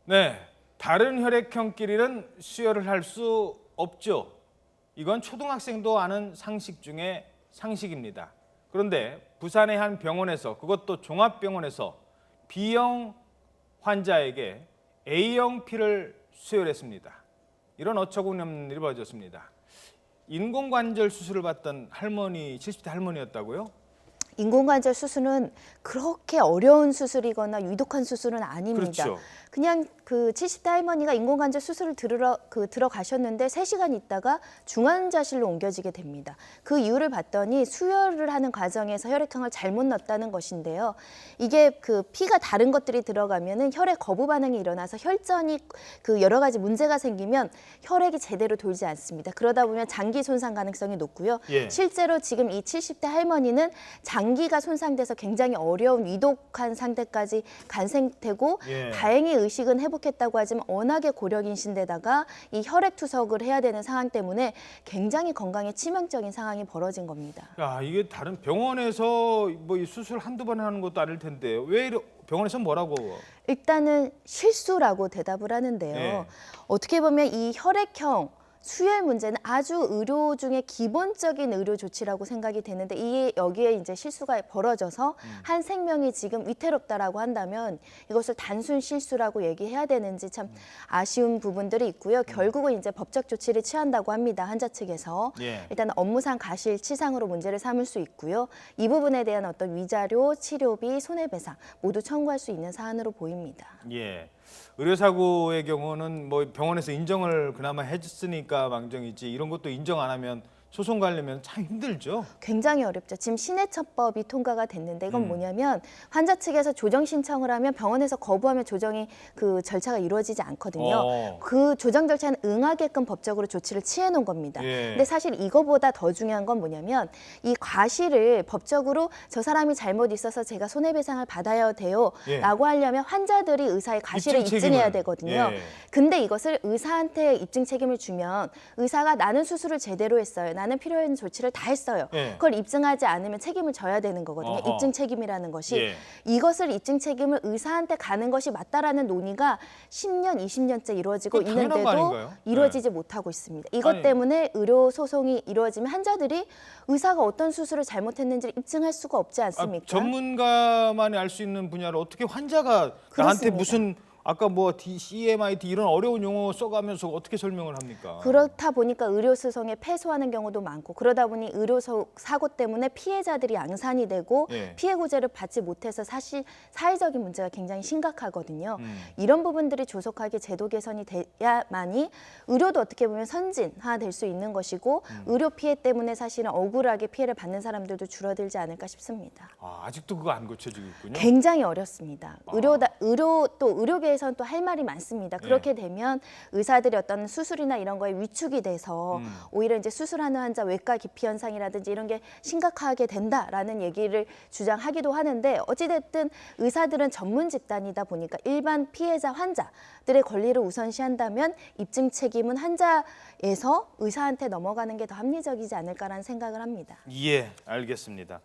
네, 다른 혈액형끼리는 수혈을 할 수 없죠. 이건 초등학생도 아는 상식 중에 상식입니다. 그런데 부산의 한 병원에서, 그것도 종합병원에서 B형 환자에게 A형 피를 수혈했습니다. 이런 어처구니없는 일이 벌어졌습니다. 인공관절 수술을 받던 할머니, 70대 할머니였다고요? 인공관절 수술은 그렇게 어려운 수술이거나 유독한 수술은 아닙니다. 그렇죠. 그냥 그 70대 할머니가 인공관절 수술을 들어가셨는데 3시간 있다가 중환자실로 옮겨지게 됩니다. 그 이유를 봤더니 수혈을 하는 과정에서 혈액형을 잘못 넣었다는 것인데요. 이게 그 피가 다른 것들이 들어가면은 혈액 거부 반응이 일어나서 혈전이 그 여러 가지 문제가 생기면 혈액이 제대로 돌지 않습니다. 그러다 보면 장기 손상 가능성이 높고요. 예. 실제로 지금 이 70대 할머니는 장기가 손상돼서 굉장히 어려운 위독한 상태까지 간 상태고 예. 다행히 의식은 회복했다고 하지만 워낙에 고령이신데다가 이 혈액 투석을 해야 되는 상황 때문에 굉장히 건강에 치명적인 상황이 벌어진 겁니다. 야, 이게 다른 병원에서 뭐 이 수술 한두 번 하는 것도 아닐 텐데 왜 병원에서 뭐라고? 일단은 실수라고 대답을 하는데요. 네. 어떻게 보면 이 혈액형 수혈 문제는 아주 의료 중에 기본적인 의료 조치라고 생각이 되는데 이 여기에 이제 실수가 벌어져서 한 생명이 지금 위태롭다라고 한다면 이것을 단순 실수라고 얘기해야 되는지 참 아쉬운 부분들이 있고요. 결국은 이제 법적 조치를 취한다고 합니다. 환자 측에서. 예. 일단 업무상 과실치상으로 문제를 삼을 수 있고요. 이 부분에 대한 어떤 위자료, 치료비, 손해배상 모두 청구할 수 있는 사안으로 보입니다. 예. 의료사고의 경우는 뭐 병원에서 인정을 그나마 해줬으니까 망정이지 이런 것도 인정 안 하면 소송 가려면 참 힘들죠. 굉장히 어렵죠. 지금 신해처법이 통과가 됐는데 이건 뭐냐면 환자 측에서 조정 신청을 하면 병원에서 거부하면 조정이 그 절차가 이루어지지 않거든요. 그 조정 절차는 응하게끔 법적으로 조치를 취해 놓은 겁니다. 예. 근데 사실 이거보다 더 중요한 건 뭐냐면 이 과실을 법적으로 저 사람이 잘못 있어서 제가 손해배상을 받아야 돼요 예. 라고 하려면 환자들이 의사의 과실을 입증 입증해야 책임을. 되거든요. 예. 근데 이것을 의사한테 입증 책임을 주면 의사가 나는 수술을 제대로 했어요. 나는 필요한 조치를 다 했어요. 예. 그걸 입증하지 않으면 책임을 져야 되는 거거든요. 어허. 입증 책임이라는 것이. 예. 이것을 입증 책임을 의사한테 가는 것이 맞다라는 논의가 10년, 20년째 이루어지고 그거 당연한 거 있는데도 아닌가요? 이루어지지 못하고 있습니다. 이것 아니. 때문에 의료 소송이 이루어지면 환자들이 의사가 어떤 수술을 잘못했는지를 입증할 수가 없지 않습니까? 전문가만이 알 수 있는 분야를 어떻게 환자가 나한테 그렇습니다. 무슨 아까 뭐 CMIT 이런 어려운 용어 써가면서 어떻게 설명을 합니까? 그렇다 보니까 의료소송에 패소하는 경우도 많고 그러다 보니 의료사고 때문에 피해자들이 양산이 되고 예. 피해 구제를 받지 못해서 사실 사회적인 문제가 굉장히 심각하거든요. 이런 부분들이 조속하게 제도 개선이 돼야만이 의료도 어떻게 보면 선진화 될 수 있는 것이고 의료 피해 때문에 사실은 억울하게 피해를 받는 사람들도 줄어들지 않을까 싶습니다. 아직도 그거 안 고쳐지고 있군요. 굉장히 어렵습니다. 의료계에서는 또 할 말이 많습니다. 그렇게 되면 의사들이 어떤 수술이나 이런 거에 위축이 돼서 오히려 이제 수술하는 환자 외과 기피 현상이라든지 이런 게 심각하게 된다라는 얘기를 주장하기도 하는데 어찌됐든 의사들은 전문 집단이다 보니까 일반 피해자 환자들의 권리를 우선시한다면 입증 책임은 환자에서 의사한테 넘어가는 게 더 합리적이지 않을까라는 생각을 합니다. 예, 알겠습니다.